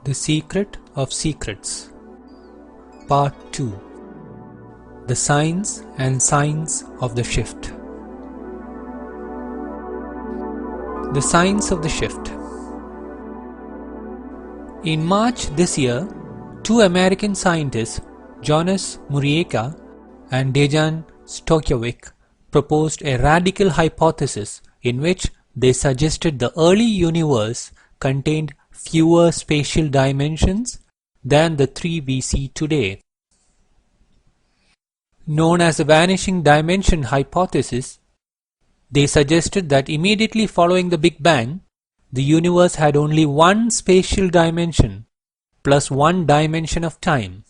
The Secret of Secrets Part 2 The Signs and Signs of the Shift. The Signs of the Shift. In March this year, two American scientists, Jonas Murieka and Dejan Stokovic, proposed a radical hypothesis in which they suggested the early universe contained fewer spatial dimensions than the three we see today. Known as the vanishing dimension hypothesis, they suggested that immediately following the Big Bang, the universe had only one spatial dimension plus one dimension of time.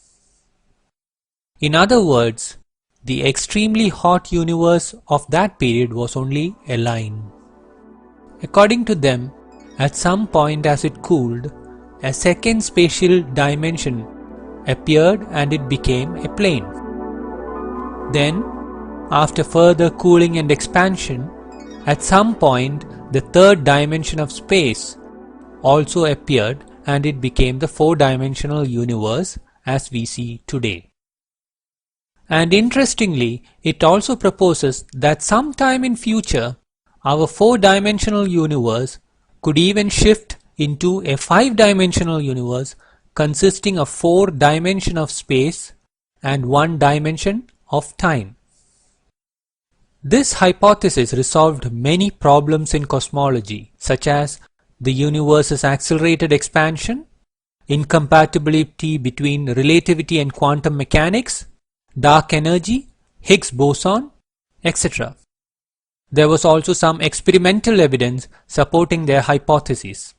In other words, the extremely hot universe of that period was only a line. According to them, at some point as it cooled, a second spatial dimension appeared and it became a plane. Then, after further cooling and expansion, at some point the third dimension of space also appeared and it became the four-dimensional universe as we see today. And interestingly, it also proposes that sometime in future, our four-dimensional universe could even shift into a five-dimensional universe consisting of four dimensions of space and one dimension of time. This hypothesis resolved many problems in cosmology, such as the universe's accelerated expansion, incompatibility between relativity and quantum mechanics, dark energy, Higgs boson, etc. There was also some experimental evidence supporting their hypotheses.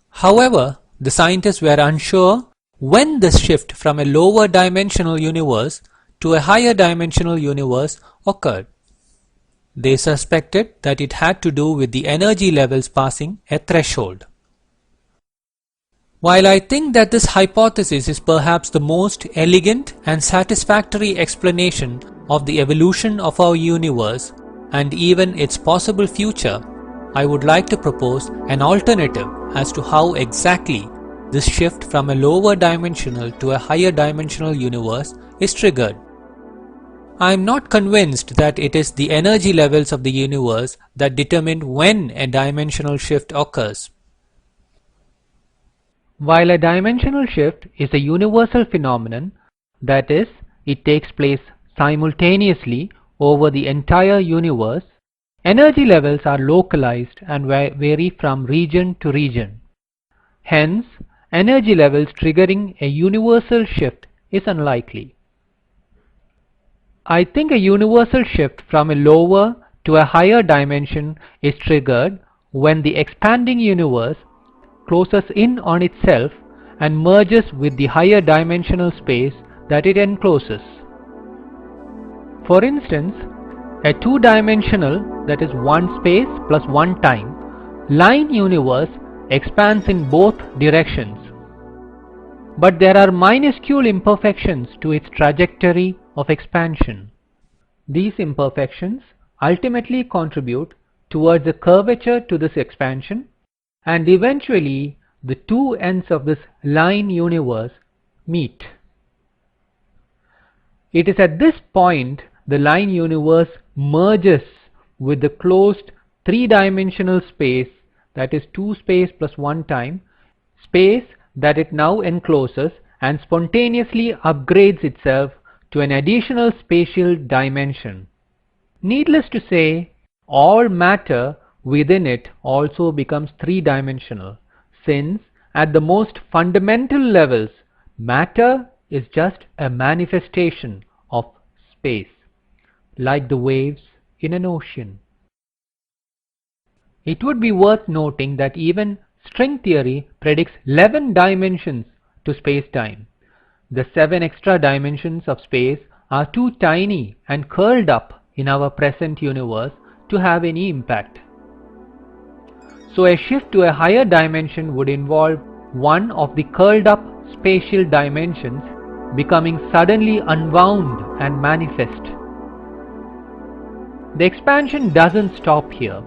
However, the scientists were unsure when the shift from a lower dimensional universe to a higher dimensional universe occurred. They suspected that it had to do with the energy levels passing a threshold. While I think that this hypothesis is perhaps the most elegant and satisfactory explanation of the evolution of our universe and even its possible future, I would like to propose an alternative as to how exactly this shift from a lower dimensional to a higher dimensional universe is triggered. I am not convinced that it is the energy levels of the universe that determine when a dimensional shift occurs. While a dimensional shift is a universal phenomenon, that is, it takes place simultaneously over the entire universe, energy levels are localized and vary from region to region. Hence, energy levels triggering a universal shift is unlikely. I think a universal shift from a lower to a higher dimension is triggered when the expanding universe closes in on itself and merges with the higher dimensional space that it encloses. For instance, a two-dimensional, that is one space plus one time, line universe expands in both directions. But there are minuscule imperfections to its trajectory of expansion. These imperfections ultimately contribute towards a curvature to this expansion, and eventually the two ends of this line universe meet. It is at this point the line universe merges with the closed three-dimensional space, that is two space plus one time, space that it now encloses, and spontaneously upgrades itself to an additional spatial dimension. Needless to say, all matter within it also becomes three-dimensional, since at the most fundamental levels, matter is just a manifestation of space, like the waves in an ocean. It would be worth noting that even string theory predicts 11 dimensions to space-time. The 7 extra dimensions of space are too tiny and curled up in our present universe to have any impact. So a shift to a higher dimension would involve one of the curled up spatial dimensions becoming suddenly unwound and manifest. The expansion doesn't stop here.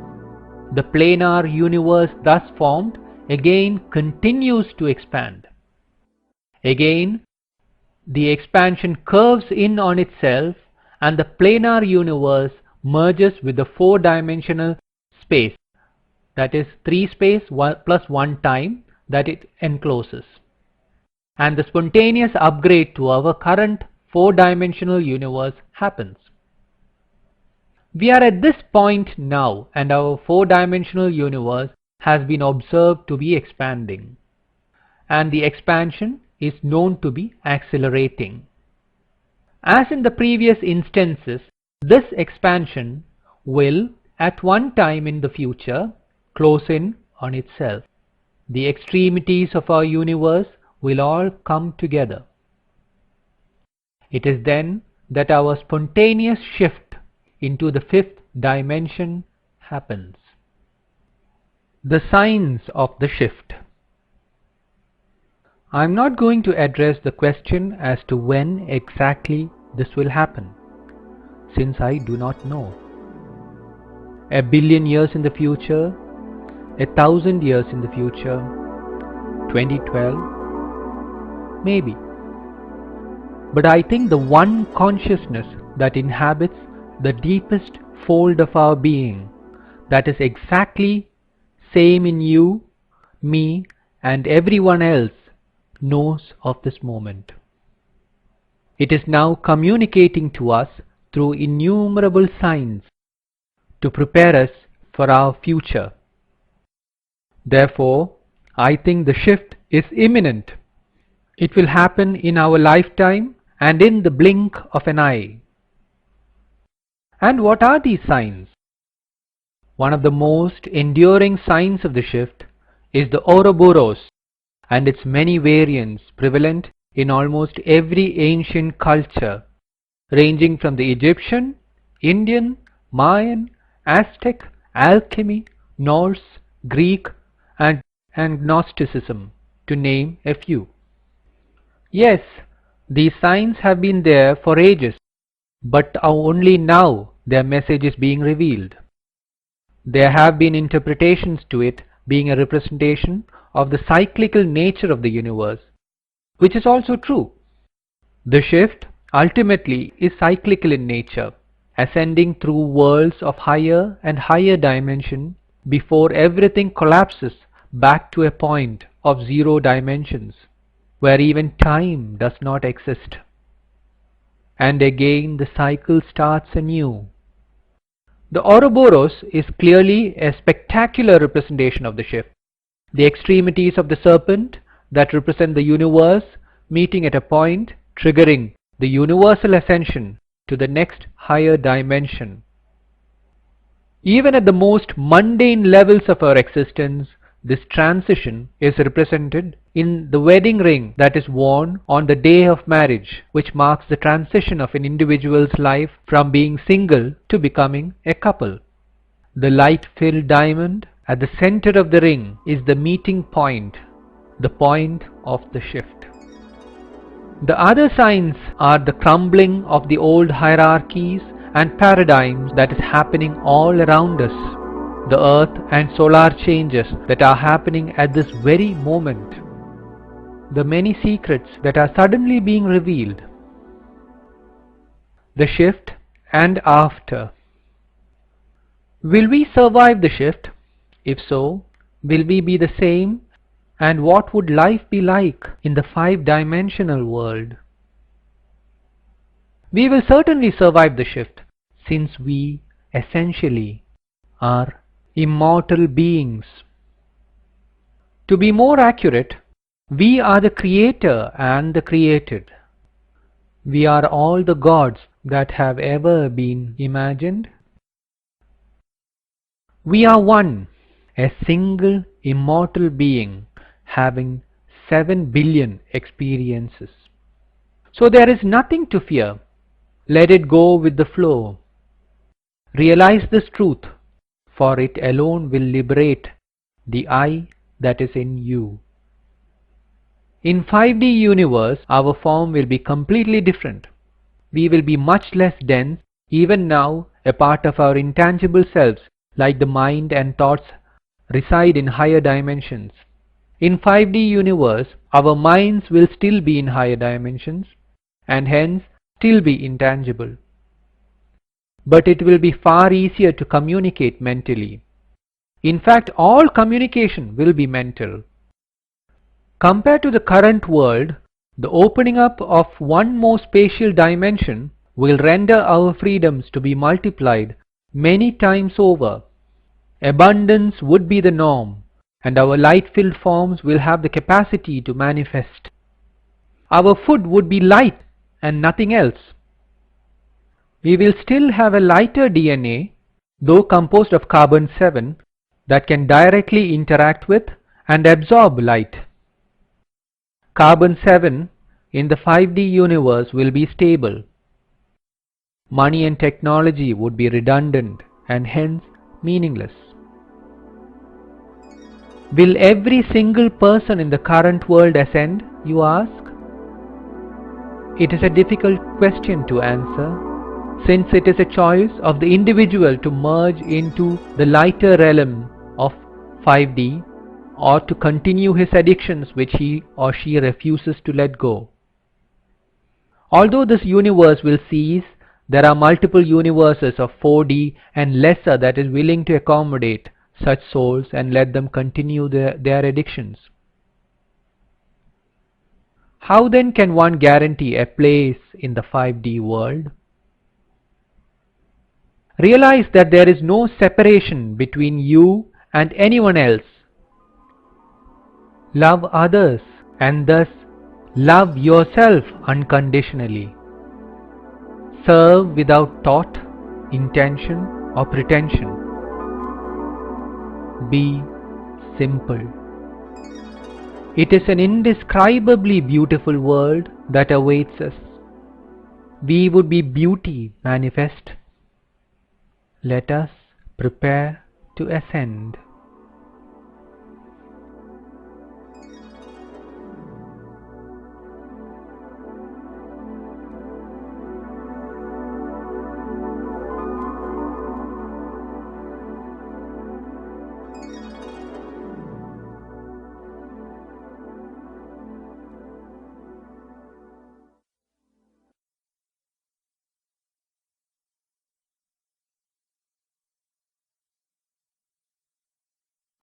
The planar universe thus formed again continues to expand. Again, the expansion curves in on itself and the planar universe merges with the four-dimensional space, that is 3 space plus 1 time that it encloses. And the spontaneous upgrade to our current four-dimensional universe happens. We are at this point now, and our four-dimensional universe has been observed to be expanding. And the expansion is known to be accelerating. As in the previous instances, this expansion will, at one time in the future, close in on itself. The extremities of our universe will all come together. It is then that our spontaneous shift into the fifth dimension happens. The signs of the shift. I am not going to address the question as to when exactly this will happen, since I do not know. 1 billion years in the future, 1,000 years in the future, 2012, maybe. But I think the one consciousness that inhabits the deepest fold of our being, that is exactly same in you, me, and everyone else, knows of this moment. It is now communicating to us through innumerable signs to prepare us for our future. Therefore, I think the shift is imminent. It will happen in our lifetime and in the blink of an eye. And what are these signs? One of the most enduring signs of the shift is the Ouroboros and its many variants prevalent in almost every ancient culture, ranging from the Egyptian, Indian, Mayan, Aztec, alchemy, Norse, Greek, and Gnosticism, to name a few. Yes, these signs have been there for ages, but only now their message is being revealed. There have been interpretations to it being a representation of the cyclical nature of the universe, which is also true. The shift ultimately is cyclical in nature, ascending through worlds of higher and higher dimension before everything collapses back to a point of zero dimensions, where even time does not exist. And again the cycle starts anew. The Ouroboros is clearly a spectacular representation of the shift. The extremities of the serpent that represent the universe meeting at a point, triggering the universal ascension to the next higher dimension. Even at the most mundane levels of our existence, this transition is represented in the wedding ring that is worn on the day of marriage, which marks the transition of an individual's life from being single to becoming a couple. The light-filled diamond at the center of the ring is the meeting point, the point of the shift. The other signs are the crumbling of the old hierarchies and paradigms that is happening all around us, the earth and solar changes that are happening at this very moment, the many secrets that are suddenly being revealed. The shift and after. Will we survive the shift? If so, will we be the same? And what would life be like in the five-dimensional world? We will certainly survive the shift, since we essentially are immortal beings. To be more accurate, we are the creator and the created. We are all the gods that have ever been imagined. We are one, a single immortal being having 7 billion experiences. So there is nothing to fear. Let it go with the flow. Realize this truth, for it alone will liberate the I that is in you. In 5D universe, our form will be completely different. We will be much less dense, even now a part of our intangible selves, like the mind and thoughts reside in higher dimensions. In 5D universe, our minds will still be in higher dimensions and hence still be intangible. But it will be far easier to communicate mentally. In fact, all communication will be mental. Compared to the current world, the opening up of one more spatial dimension will render our freedoms to be multiplied many times over. Abundance would be the norm, and our light-filled forms will have the capacity to manifest. Our food would be light and nothing else. We will still have a lighter DNA, though composed of carbon-7, that can directly interact with and absorb light. Carbon-7 in the 5D universe will be stable. Money and technology would be redundant and hence meaningless. Will every single person in the current world ascend, you ask? It is a difficult question to answer, since it is a choice of the individual to merge into the lighter realm of 5D or to continue his addictions which he or she refuses to let go. Although this universe will cease, there are multiple universes of 4D and lesser that is willing to accommodate such souls and let them continue their addictions. How then can one guarantee a place in the 5D world? Realize that there is no separation between you and anyone else. Love others and thus love yourself unconditionally. Serve without thought, intention or pretension. Be simple. It is an indescribably beautiful world that awaits us. We would be beauty manifest. Let us prepare to ascend.